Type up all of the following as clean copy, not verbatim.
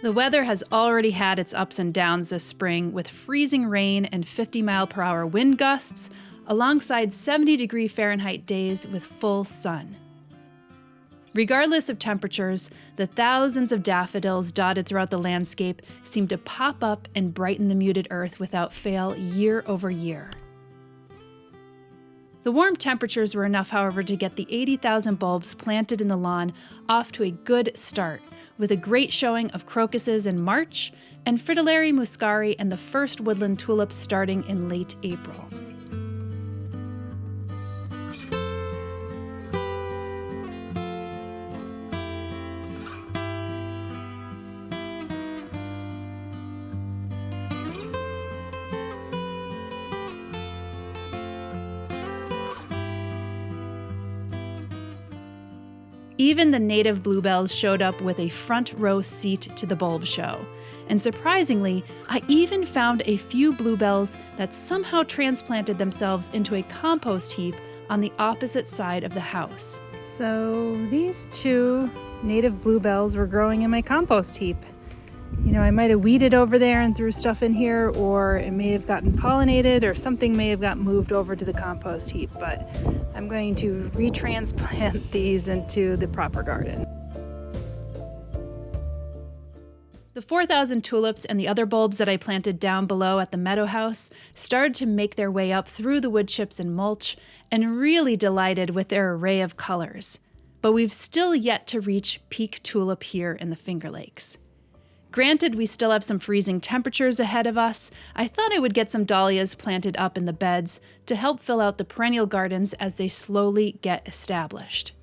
The weather has already had its ups and downs this spring, with freezing rain and 50-mile-per-hour wind gusts, alongside 70-degree Fahrenheit days with full sun. Regardless of temperatures, the thousands of daffodils dotted throughout the landscape seem to pop up and brighten the muted earth without fail year over year. The warm temperatures were enough, however, to get the 80,000 bulbs planted in the lawn off to a good start, with a great showing of crocuses in March and Fritillary muscari and the first woodland tulips starting in late April. Even the native bluebells showed up with a front row seat to the bulb show. And surprisingly, I even found a few bluebells that somehow transplanted themselves into a compost heap on the opposite side of the house. So these two native bluebells were growing in my compost heap. You know, I might have weeded over there and threw stuff in here, or it may have gotten pollinated, or something may have got moved over to the compost heap, but I'm going to retransplant these into the proper garden. The 4,000 tulips and the other bulbs that I planted down below at the meadow house started to make their way up through the wood chips and mulch, and really delighted with their array of colors. But we've still yet to reach peak tulip here in the Finger Lakes. Granted, we still have some freezing temperatures ahead of us. I thought I would get some dahlias planted up in the beds to help fill out the perennial gardens as they slowly get established.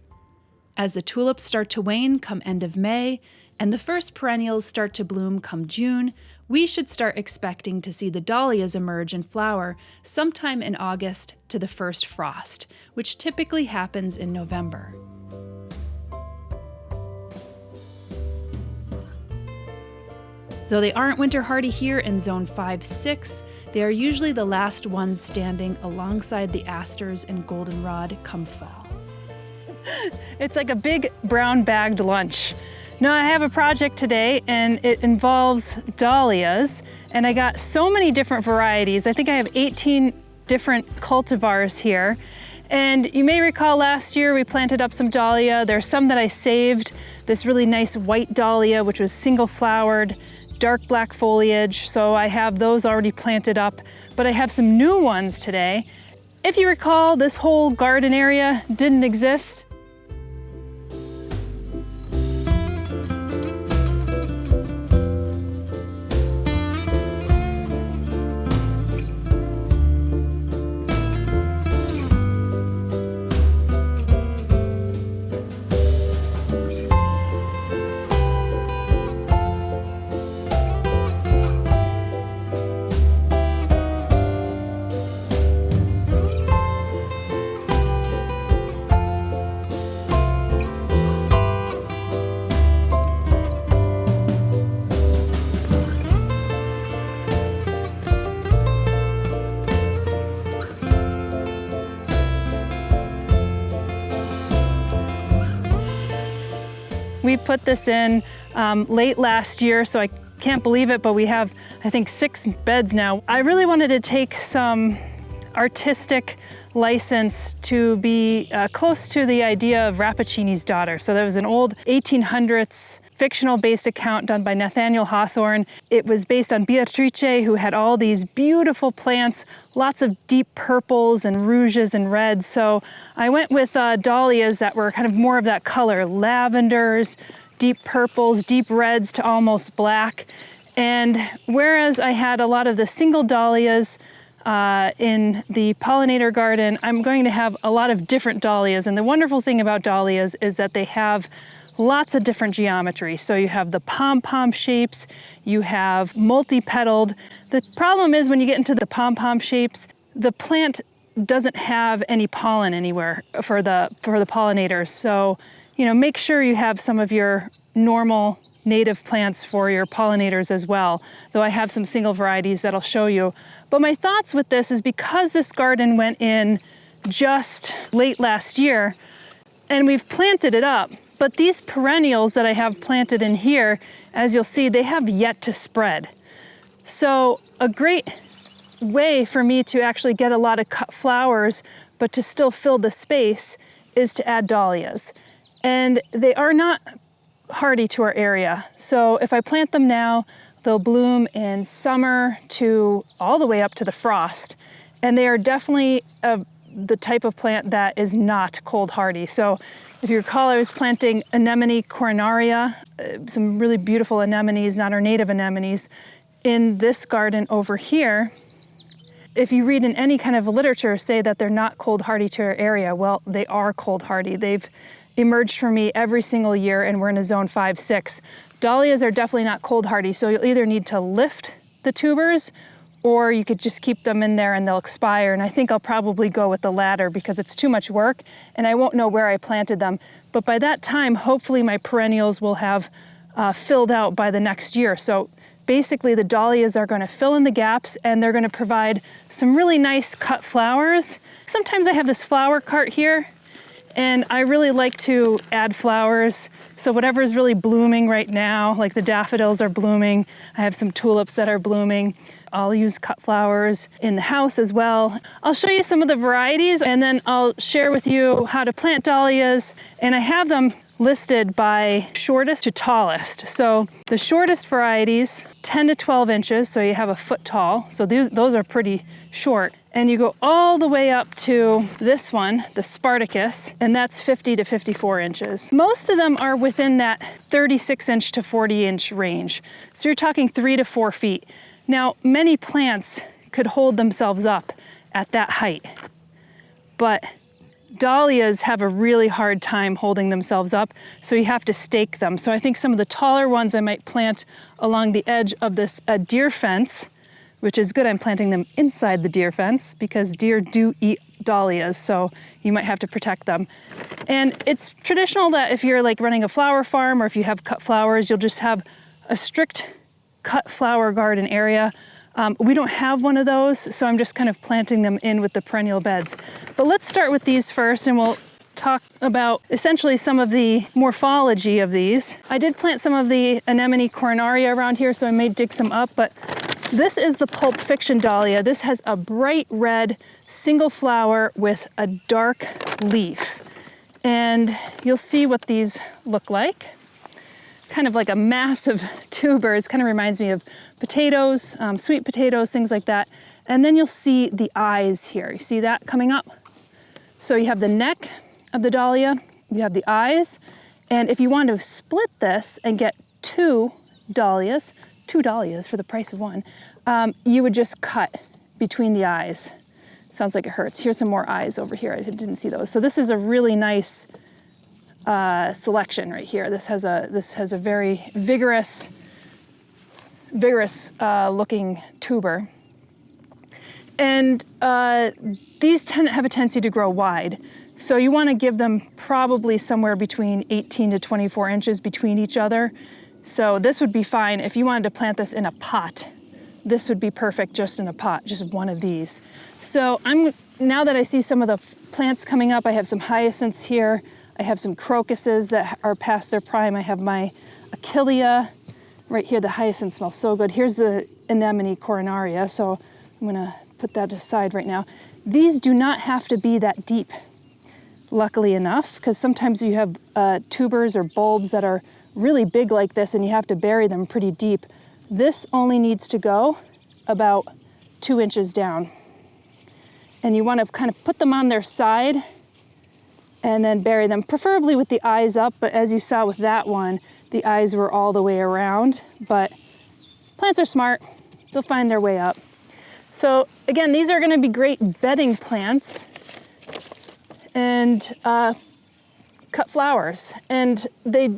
As the tulips start to wane come end of May, and the first perennials start to bloom come June, we should start expecting to see the dahlias emerge and flower sometime in August to the first frost, which typically happens in November. Though they aren't winter hardy here in Zone 5-6, they are usually the last ones standing alongside the asters and goldenrod come fall. It's like a big brown bagged lunch. Now I have a project today and it involves dahlias, and I got so many different varieties. I think I have 18 different cultivars here. And you may recall last year we planted up some dahlia. There's some that I saved, this really nice white dahlia, which was single flowered, dark black foliage, so I have those already planted up, but I have some new ones today. If you recall, this whole garden area didn't exist. We put this in late last year, so I can't believe it, but we have, I think, 6 beds now. I really wanted to take some artistic license to be close to the idea of Rappaccini's daughter. So there was an old 1800s fictional-based account done by Nathaniel Hawthorne. It was based on Beatrice, who had all these beautiful plants, lots of deep purples and rouges and reds. So I went with dahlias that were kind of more of that color, lavenders, deep purples, deep reds to almost black. And whereas I had a lot of the single dahlias in the pollinator garden, I'm going to have a lot of different dahlias. And the wonderful thing about dahlias is that they have lots of different geometry. So you have the pom-pom shapes, you have multi-petaled. The problem is when you get into the pom-pom shapes, the plant doesn't have any pollen anywhere for the pollinators. So, you know, make sure you have some of your normal native plants for your pollinators as well, though I have some single varieties that I'll show you. But my thoughts with this is because this garden went in just late last year and we've planted it up, But these perennials that I have planted in here, as you'll see, they have yet to spread. So a great way for me to actually get a lot of cut flowers, but to still fill the space, is to add dahlias. And they are not hardy to our area. So if I plant them now, they'll bloom in summer to all the way up to the frost. And they are definitely the type of plant that is not cold hardy. So if you recall, I was planting anemone coronaria, some really beautiful anemones, not our native anemones, in this garden over here. If you read in any kind of literature say that they're not cold hardy to our area, well, they are cold hardy. They've emerged for me every single year, and we're in a zone 5, 6. Dahlias are definitely not cold hardy, so you'll either need to lift the tubers, or you could just keep them in there and they'll expire. And I think I'll probably go with the latter because it's too much work and I won't know where I planted them. But by that time, hopefully my perennials will have filled out by the next year. So basically the dahlias are going to fill in the gaps and they're going to provide some really nice cut flowers. Sometimes I have this flower cart here and I really like to add flowers. So whatever is really blooming right now, like the daffodils are blooming, I have some tulips that are blooming. I'll use cut flowers in the house as well. I'll show you some of the varieties and then I'll share with you how to plant dahlias. And I have them listed by shortest to tallest. So the shortest varieties, 10 to 12 inches, so you have a foot tall. So those are pretty short. And you go all the way up to this one, the Spartacus, and that's 50 to 54 inches. Most of them are within that 36 inch to 40 inch range. So you're talking 3 to 4 feet. Now, many plants could hold themselves up at that height, but dahlias have a really hard time holding themselves up, so you have to stake them. So I think some of the taller ones I might plant along the edge of this deer fence, which is good. I'm planting them inside the deer fence because deer do eat dahlias, so you might have to protect them. And it's traditional that if you're like running a flower farm or if you have cut flowers, you'll just have a strict cut flower garden area. We don't have one of those, so I'm just kind of planting them in with the perennial beds. But let's start with these first and we'll talk about essentially some of the morphology of these. I did plant some of the anemone coronaria around here, so I may dig some up, but this is the Pulp Fiction dahlia. This has a bright red single flower with a dark leaf. And you'll see what these look like. Kind of like a massive tubers, kind of reminds me of potatoes, sweet potatoes, things like that. And then you'll see the eyes here. You see that coming up? So you have the neck of the dahlia, you have the eyes, and if you want to split this and get two dahlias for the price of one, you would just cut between the eyes. Sounds like it hurts. Here's some more eyes over here. I didn't see those. So this is a really nice selection right here. This has a very vigorous looking tuber. And these have a tendency to grow wide. So you want to give them probably somewhere between 18 to 24 inches between each other. So this would be fine. If you wanted to plant this in a pot, this would be perfect just in a pot, just one of these. So now that I see some of the plants coming up, I have some hyacinths here. I have some crocuses that are past their prime. I have my achillea right here. The hyacinth smells so good. Here's the anemone coronaria. So I'm gonna put that aside right now. These do not have to be that deep, luckily enough, because sometimes you have tubers or bulbs that are really big like this and you have to bury them pretty deep. This only needs to go about 2 inches down. And you want to kind of put them on their side and then bury them, preferably with the eyes up, but as you saw with that one, the eyes were all the way around. But plants are smart, they'll find their way up. So again, these are gonna be great bedding plants and cut flowers. And they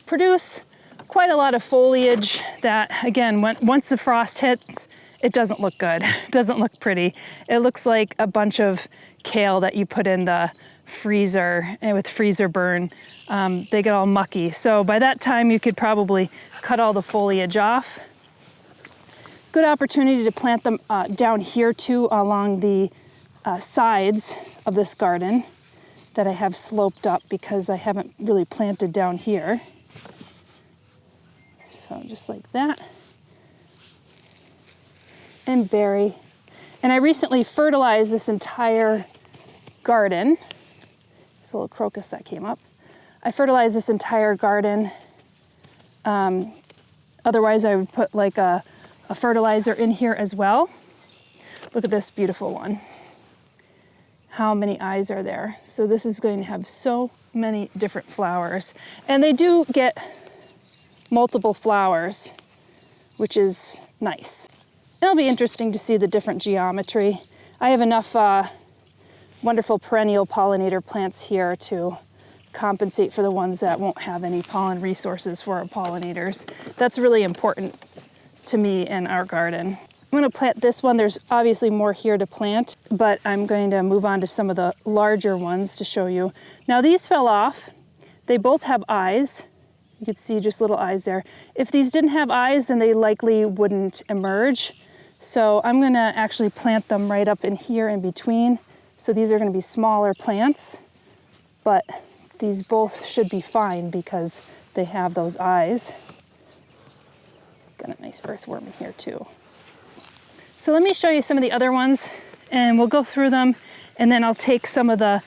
produce quite a lot of foliage that, again, once the frost hits, it doesn't look good. It doesn't look pretty. It looks like a bunch of kale that you put in the freezer and with freezer burn. They get all mucky. So by that time you could probably cut all the foliage off. Good opportunity to plant them down here too along the sides of this garden that I have sloped up because I haven't really planted down here. So just like that. And berry. And I recently fertilized this entire garden. There's a little crocus that came up. I fertilized this entire garden. Otherwise I would put like a fertilizer in here as well. Look at this beautiful one. How many eyes are there? So this is going to have so many different flowers. And they do get multiple flowers, which is nice. It'll be interesting to see the different geometry. I have enough wonderful perennial pollinator plants here to compensate for the ones that won't have any pollen resources for our pollinators. That's really important to me in our garden. I'm going to plant this one. There's obviously more here to plant, but I'm going to move on to some of the larger ones to show you. Now these fell off. They both have eyes. You can see just little eyes there. If these didn't have eyes, then they likely wouldn't emerge. So I'm going to actually plant them right up in here in between. So these are going to be smaller plants, but these both should be fine because they have those eyes. Got a nice earthworm in here too. So let me show you some of the other ones and we'll go through them, and then I'll take some of the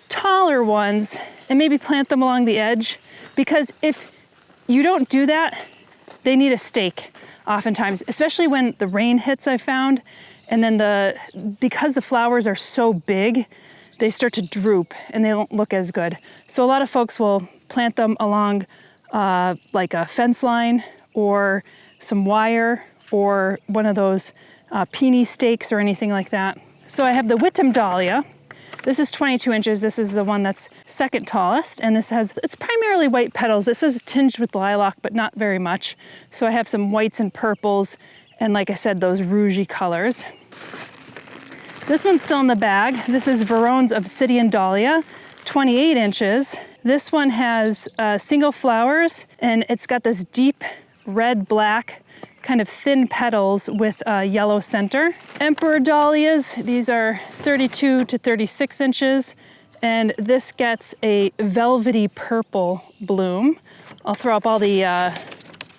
taller ones and maybe plant them along the edge, because if you don't do that, they need a stake oftentimes, especially when the rain hits, I found, and then because the flowers are so big, they start to droop and they don't look as good. So a lot of folks will plant them along like a fence line or some wire or one of those peony stakes or anything like that. So I have the Whittam Dahlia. This is 22 inches. This is the one that's second tallest, and it's primarily white petals. This is tinged with lilac, but not very much. So I have some whites and purples, and like I said, those rougey colors. This one's still in the bag. This is Verone's Obsidian Dahlia, 28 inches. This one has single flowers, and it's got this deep red-black kind of thin petals with a yellow center. Emperor Dahlias, these are 32 to 36 inches, and this gets a velvety purple bloom. I'll throw up all the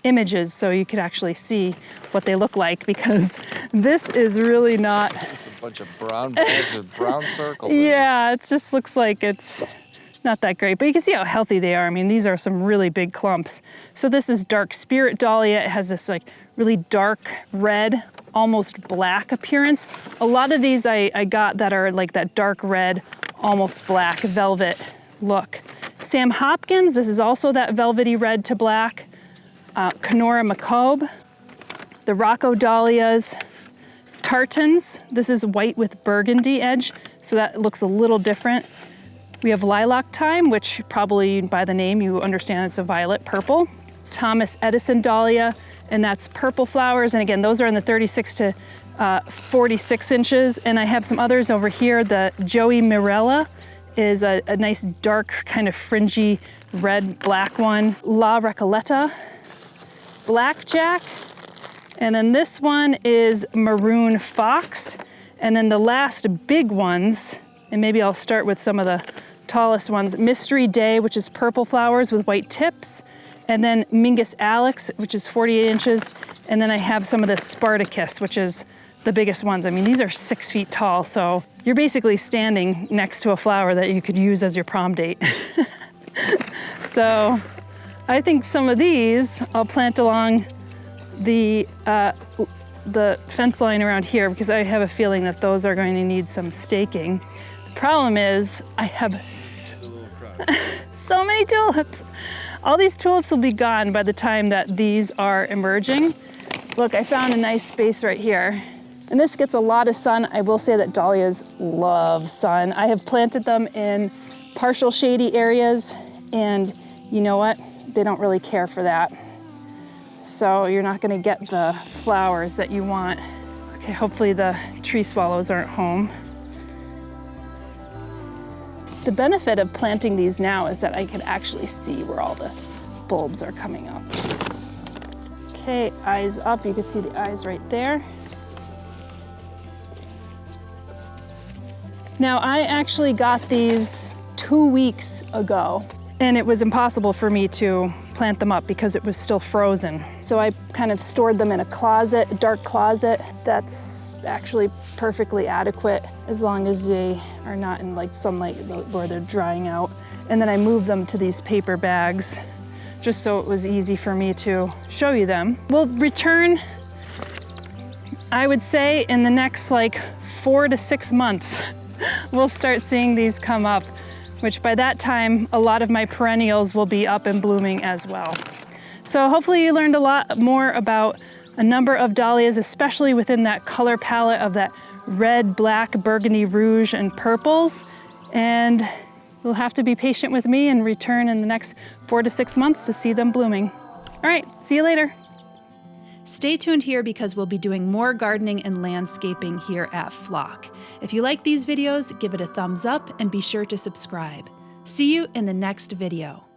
images so you could actually see what they look like, because this is really not... It's a bunch of brown balls with brown circles. Yeah, it just looks like it's not that great, but you can see how healthy they are. I mean, these are some really big clumps. So this is Dark Spirit Dahlia. It has this like really dark red, almost black appearance. A lot of these I got that are like that dark red, almost black, velvet look. Sam Hopkins, this is also that velvety red to black. Kenora Macabre, the Rocco Dahlias, Tartans. This is white with burgundy edge, so that looks a little different. We have Lilac Time, which probably by the name you understand it's a violet purple. Thomas Edison Dahlia, and that's purple flowers. And again, those are in the 36 to 46 inches. And I have some others over here. The Joey Mirella is a nice dark kind of fringy red-black one. La Recoleta, Blackjack. And then this one is Maroon Fox. And then the last big ones, and maybe I'll start with some of the tallest ones, Mystery Day, which is purple flowers with white tips, and then Mingus Alex, which is 48 inches, and then I have some of the Spartacus, which is the biggest ones. I mean, these are 6 feet tall, so you're basically standing next to a flower that you could use as your prom date. So I think some of these I'll plant along the fence line around here, because I have a feeling that those are going to need some staking. The problem is I have so many tulips. All these tulips will be gone by the time that these are emerging. Look, I found a nice space right here. And this gets a lot of sun. I will say that dahlias love sun. I have planted them in partial shady areas, and you know what? They don't really care for that. So you're not gonna get the flowers that you want. Okay, hopefully the tree swallows aren't home. The benefit of planting these now is that I can actually see where all the bulbs are coming up. Okay, eyes up. You can see the eyes right there. Now I actually got these 2 weeks ago. And it was impossible for me to plant them up because it was still frozen. So I kind of stored them in a closet, a dark closet. That's actually perfectly adequate as long as they are not in like sunlight where they're drying out. And then I moved them to these paper bags just so it was easy for me to show you them. We'll return, I would say, in the next like 4 to 6 months. We'll start seeing these come up, which by that time, a lot of my perennials will be up and blooming as well. So hopefully you learned a lot more about a number of dahlias, especially within that color palette of that red, black, burgundy, rouge, and purples. And you'll have to be patient with me and return in the next 4 to 6 months to see them blooming. All right, see you later. Stay tuned here because we'll be doing more gardening and landscaping here at Flock. If you like these videos, give it a thumbs up and be sure to subscribe. See you in the next video.